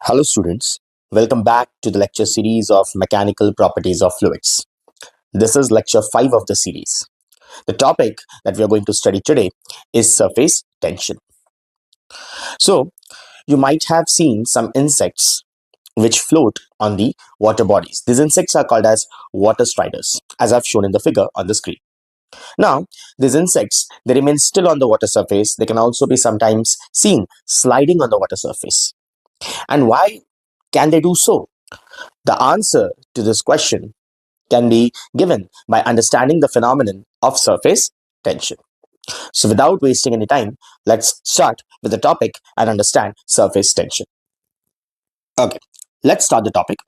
Hello students, welcome back to the lecture series of Mechanical Properties of Fluids. This is lecture 5 of the series. The topic that we are going to study today is surface tension. So, you might have seen some insects which float on the water bodies. These insects are called as water striders, as I've shown in the figure on the screen. Now, these insects, they remain still on the water surface. They can also be sometimes seen sliding on the water surface. And why can they do so? The answer to this question can be given by understanding the phenomenon of surface tension. So without wasting any time, let's start with the topic and understand surface tension. Okay, let's start the topic.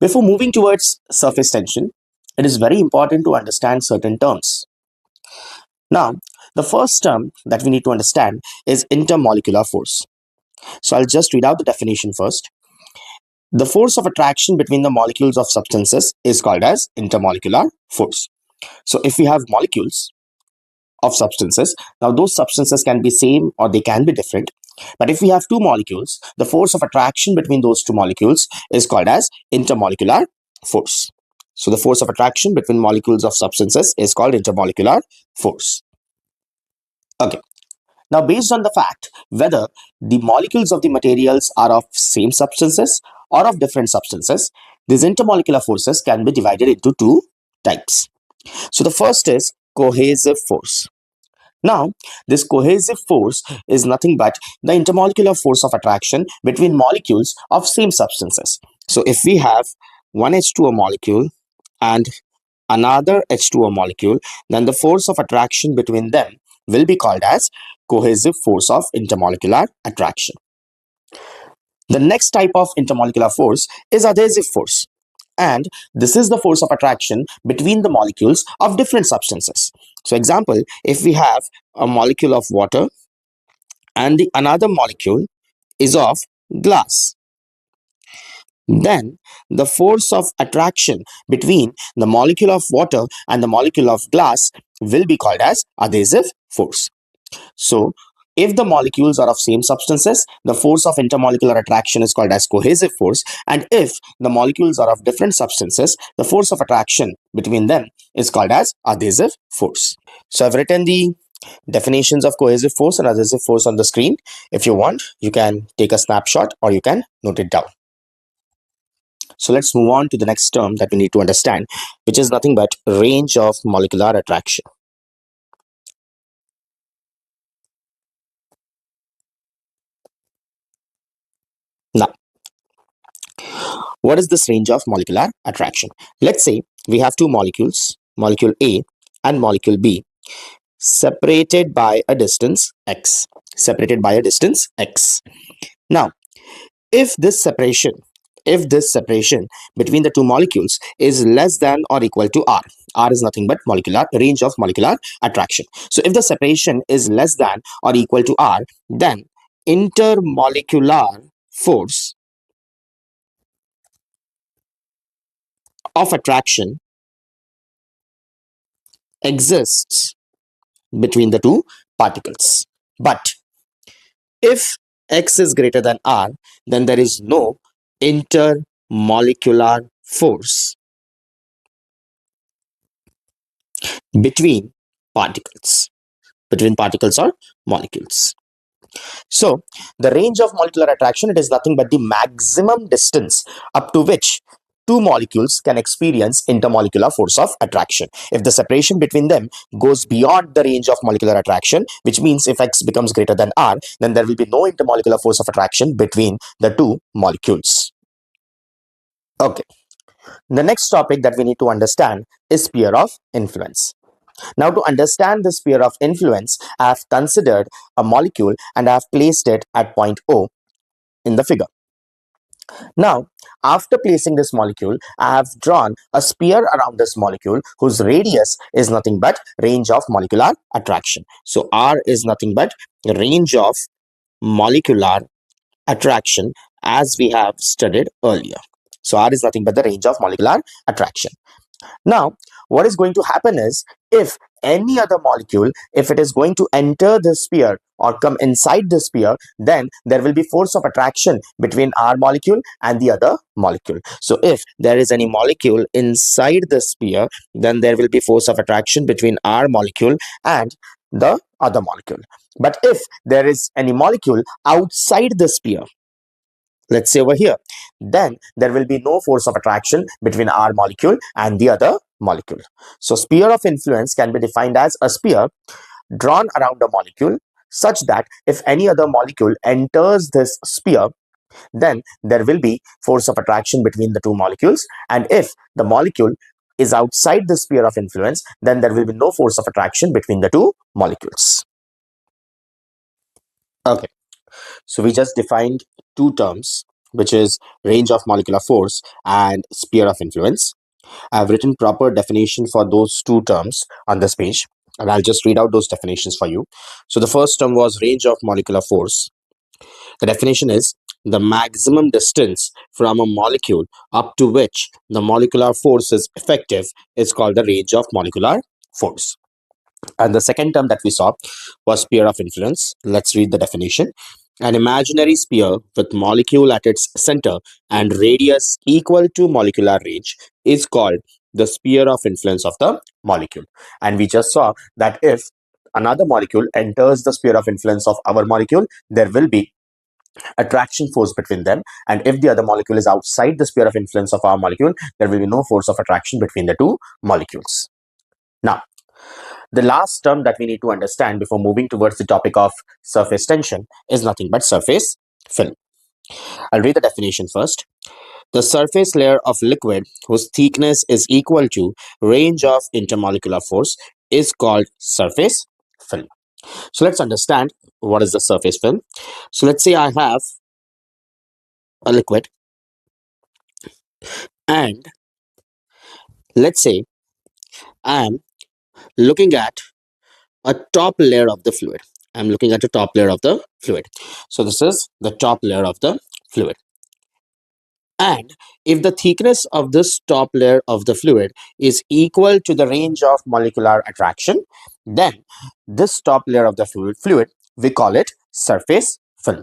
Before moving towards surface tension, it is very important to understand certain terms. Now, the first term that we need to understand is intermolecular force. So I'll just read out the definition first. The force of attraction between the molecules of substances is called as intermolecular force. So if we have molecules of substances, now those substances can be same or they can be different. But if we have two molecules, the force of attraction between those two molecules is called as intermolecular force. So the force of attraction between molecules of substances is called intermolecular force. Okay. Now, based on the fact whether the molecules of the materials are of same substances or of different substances, these intermolecular forces can be divided into two types. So the first is cohesive force. Now, this cohesive force is nothing but the intermolecular force of attraction between molecules of same substances. So if we have one H2O molecule and another H2O molecule, then the force of attraction between them will be called as cohesive force of intermolecular attraction. The next type of intermolecular force is adhesive force. And this is the force of attraction between the molecules of different substances. So example, if we have a molecule of water and another molecule is of glass, then the force of attraction between the molecule of water and the molecule of glass will be called as adhesive force. So if the molecules are of same substances, the force of intermolecular attraction is called as cohesive force. And if the molecules are of different substances, the force of attraction between them is called as adhesive force. So I've written the definitions of cohesive force and adhesive force on the screen. If you want, you can take a snapshot or you can note it down. So let's move on to the next term that we need to understand, which is nothing but range of molecular attraction. Now, what is this range of molecular attraction? Let's say we have two molecules, molecule A and molecule B, separated by a distance x. Separated by a distance x. Now, if this separation between the two molecules is less than or equal to r, r is nothing but range of molecular attraction. So if the separation is less than or equal to r, then intermolecular force of attraction exists between the two particles. But if x is greater than r, then there is no intermolecular force between particles or molecules. So the range of molecular attraction, it is nothing but the maximum distance up to which two molecules can experience intermolecular force of attraction. If the separation between them goes beyond the range of molecular attraction, which means if x becomes greater than r, then there will be no intermolecular force of attraction between the two molecules. Okay. The next topic that we need to understand is sphere of influence. Now, to understand the sphere of influence, I have considered a molecule and I have placed it at point O in the figure. Now, after placing this molecule, I have drawn a sphere around this molecule whose radius is nothing but range of molecular attraction. So, R is nothing but range of molecular attraction as we have studied earlier. So, R is nothing but the range of molecular attraction. Now, what is going to happen is if any other molecule, if it is going to enter the sphere or come inside the sphere, then there will be force of attraction between our molecule and the other molecule. So if there is any molecule inside the sphere, then there will be force of attraction between our molecule and the other molecule. But if there is any molecule outside the sphere, let's say over here, then there will be no force of attraction between our molecule and the other molecule. So sphere of influence can be defined as a sphere drawn around a molecule such that if any other molecule enters this sphere, then there will be force of attraction between the two molecules. And if the molecule is outside the sphere of influence, then there will be no force of attraction between the two molecules. Okay. So we just defined two terms, which is range of molecular force and sphere of influence. I've written proper definition for those two terms on this page, and I'll just read out those definitions for you. So the first term was range of molecular force. The definition is the maximum distance from a molecule up to which the molecular force is effective is called the range of molecular force. And the second term that we saw was sphere of influence. Let's read the definition. An imaginary sphere with molecule at its center and radius equal to molecular range is called the sphere of influence of the molecule. And we just saw that if another molecule enters the sphere of influence of our molecule, there will be attraction force between them. And if the other molecule is outside the sphere of influence of our molecule, there will be no force of attraction between the two molecules. Now, the last term that we need to understand before moving towards the topic of surface tension is nothing but surface film. I'll read the definition first. The surface layer of liquid whose thickness is equal to range of intermolecular force is called surface film. So let's understand what is the surface film. So let's say I have a liquid, and let's say I am looking at a top layer of the fluid. I'm looking at the top layer of the fluid. So this is the top layer of the fluid. And if the thickness of this top layer of the fluid is equal to the range of molecular attraction, then this top layer of the fluid, we call it surface film.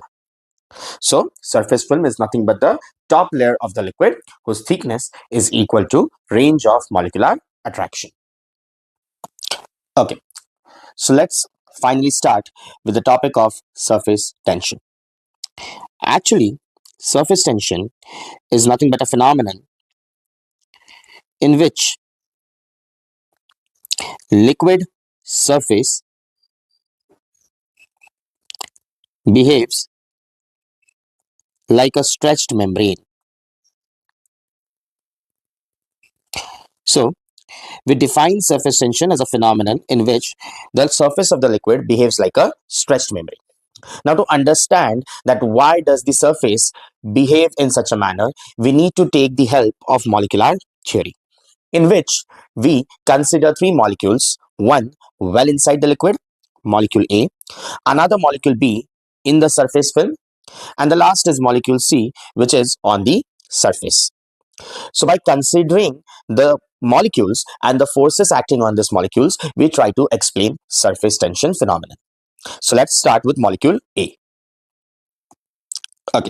So surface film is nothing but the top layer of the liquid whose thickness is equal to range of molecular attraction. Okay, so let's finally start with the topic of surface tension. Actually, surface tension is nothing but a phenomenon in which liquid surface behaves like a stretched membrane. So, we define surface tension as a phenomenon in which the surface of the liquid behaves like a stretched membrane. Now, to understand that why does the surface behave in such a manner, we need to take the help of molecular theory, in which we consider three molecules, one well inside the liquid, molecule A, another molecule B in the surface film, and the last is molecule C, which is on the surface. So by considering the molecules and the forces acting on these molecules, we try to explain surface tension phenomenon. So let's start with molecule A. Okay,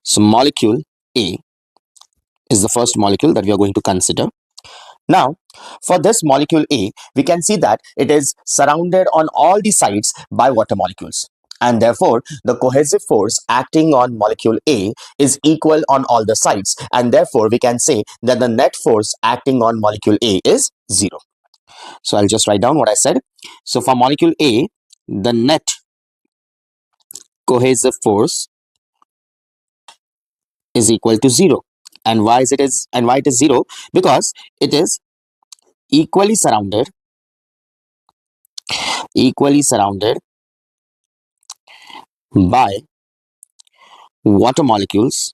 so molecule A is the first molecule that we are going to consider. Now, for this molecule A, we can see that it is surrounded on all the sides by water molecules. And therefore, the cohesive force acting on molecule A is equal on all the sides. And therefore, we can say that the net force acting on molecule A is 0. So I'll just write down what I said. So for molecule A, the net cohesive force is equal to 0. And why it is 0? Because it is equally surrounded by water molecules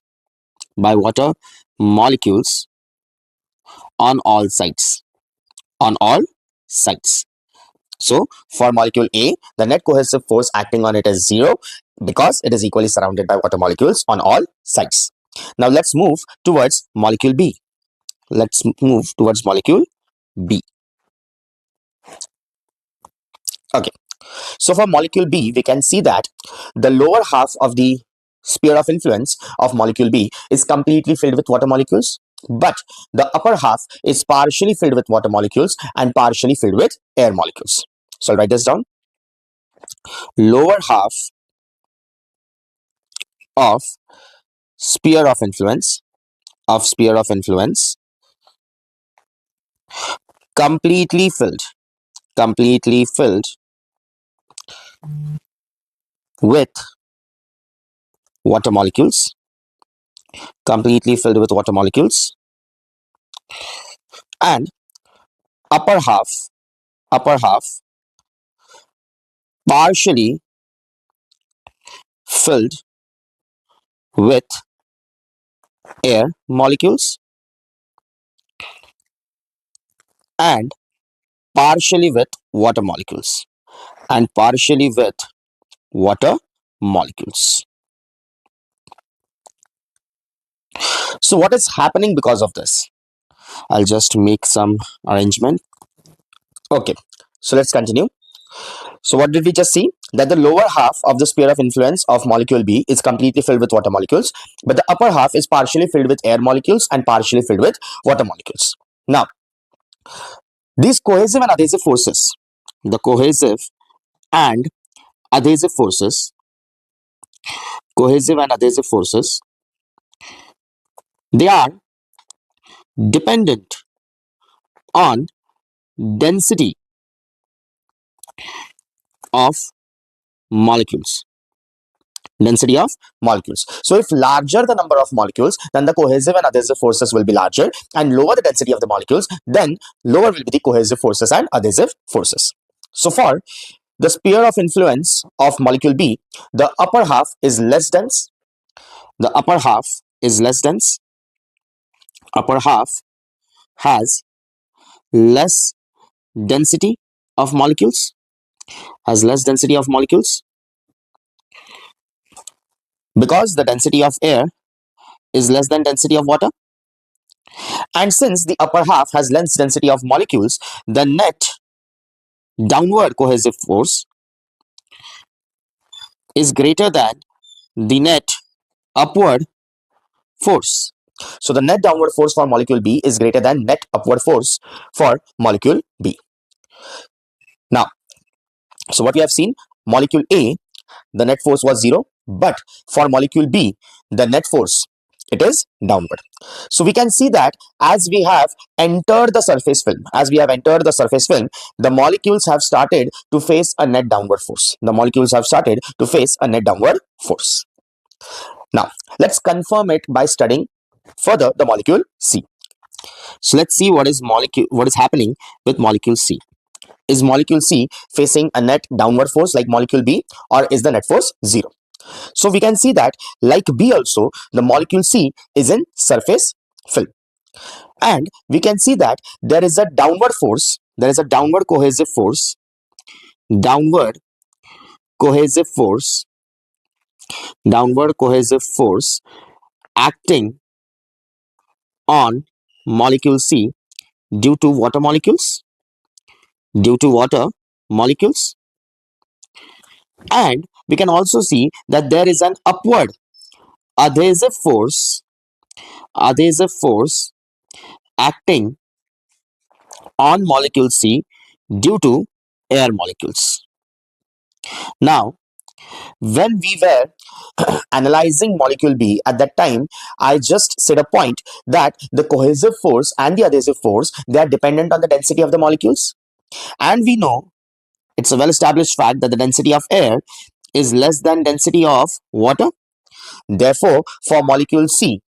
on all sides. So for molecule A, the net cohesive force acting on it is 0 because it is equally surrounded by water molecules on all sides. Now let's move towards molecule B. Okay, so for molecule B, we can see that the lower half of the sphere of influence of molecule B is completely filled with water molecules, but the upper half is partially filled with water molecules and partially filled with air molecules. So I'll write this down. Lower half of sphere of influence completely filled with water molecules, completely filled with water molecules, and upper half partially filled with air molecules and partially with water molecules water molecules. So what is happening because of this? I'll just make some arrangement. Okay, so let's continue. So what did we just see? That the lower half of the sphere of influence of molecule B is completely filled with water molecules, but the upper half is partially filled with air molecules and partially filled with water molecules. Now, these cohesive and adhesive forces, the cohesive and adhesive forces, they are dependent on density of molecules. So if larger the number of molecules, then the cohesive and adhesive forces will be larger, and lower the density of the molecules, then lower will be the cohesive forces and adhesive forces. So for the sphere of influence of molecule B, the upper half is less dense. Upper half has less density of molecules, because the density of air is less than density of water. And since the upper half has less density of molecules, the net downward cohesive force is greater than the net upward force. So the net downward force for molecule B is greater than net upward force for molecule B. Now, so what we have seen, molecule A, the net force was 0, but for molecule B, the net force, it is downward. So we can see that as we have entered the surface film, the molecules have started to face a net downward force. Now, let's confirm it by studying further the molecule C. So let's see what is happening with molecule C. Is molecule C facing a net downward force like molecule B, or is the net force 0? So we can see that like B also, the molecule C is in surface film. And we can see that there is a downward force, downward cohesive force acting on molecule C due to water molecules. And we can also see that there is an upward adhesive force acting on molecule C due to air molecules. Now, when we were analyzing molecule B at that time, I just said a point that the cohesive force and the adhesive force, they are dependent on the density of the molecules. And we know, it's a well-established fact, that the density of air is less than density of water. Therefore, for molecule C,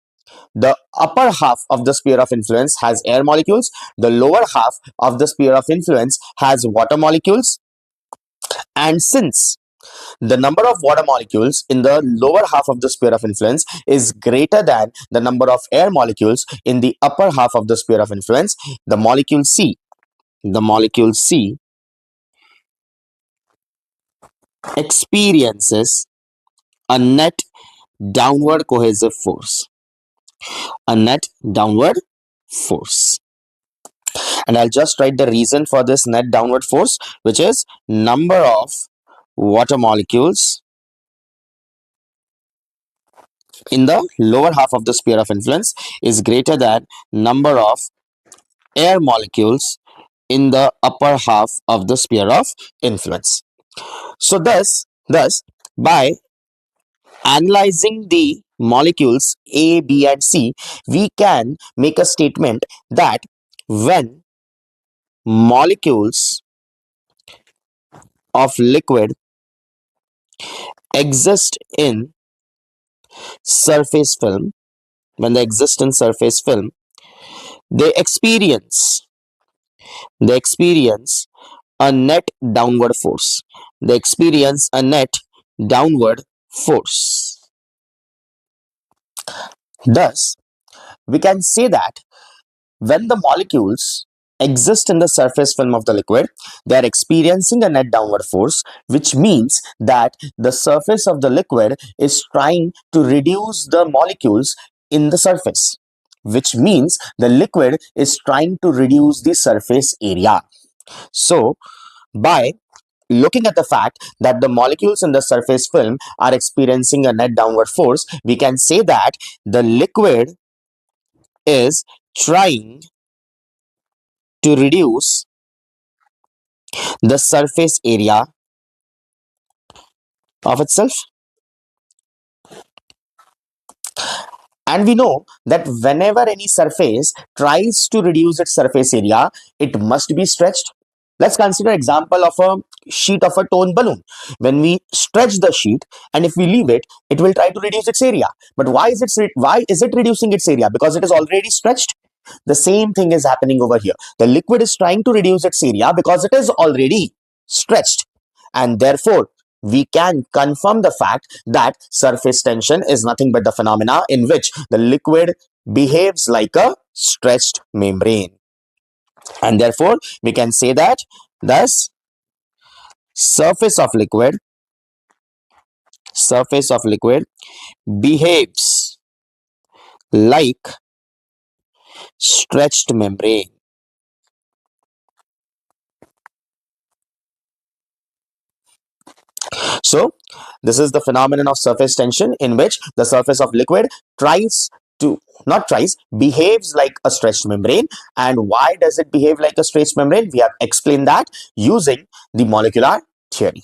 the upper half of the sphere of influence has air molecules, the lower half of the sphere of influence has water molecules. And since the number of water molecules in the lower half of the sphere of influence is greater than the number of air molecules in the upper half of the sphere of influence, the molecule C experiences a net downward cohesive force. And I'll just write the reason for this net downward force, which is number of water molecules in the lower half of the sphere of influence is greater than number of air molecules in the upper half of the sphere of influence. So thus by analyzing the molecules A, B, and C, we can make a statement that when molecules of liquid exist in surface film, when they exist in surface film, they experience they experience a net downward force. They experience a net downward force. Thus, we can say that when the molecules exist in the surface film of the liquid, they are experiencing a net downward force, which means that the surface of the liquid is trying to reduce the molecules in the surface, which means the liquid is trying to reduce the surface area. So, by looking at the fact that the molecules in the surface film are experiencing a net downward force, we can say that the liquid is trying to reduce the surface area of itself. And we know that whenever any surface tries to reduce its surface area, it must be stretched. Let's consider example of a sheet of a torn balloon. When we stretch the sheet and if we leave it, it will try to reduce its area. But why is it reducing its area? Because it is already stretched. The same thing is happening over here. The liquid is trying to reduce its area because it is already stretched, and therefore we can confirm the fact that surface tension is nothing but the phenomena in which the liquid behaves like a stretched membrane. And therefore we can say that thus surface of liquid behaves like stretched membrane. So this is the phenomenon of surface tension in which the surface of liquid tries to not tries behaves like a stretched membrane. And why does it behave like a stretched membrane? We have explained that using the molecular theory.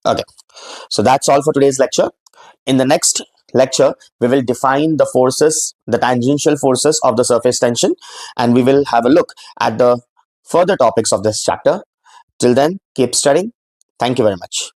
Okay, so that's all for today's lecture. In the next lecture, we will define the forces, the tangential forces of the surface tension, and we will have a look at the further topics of this chapter. Till then, keep studying. Thank you very much.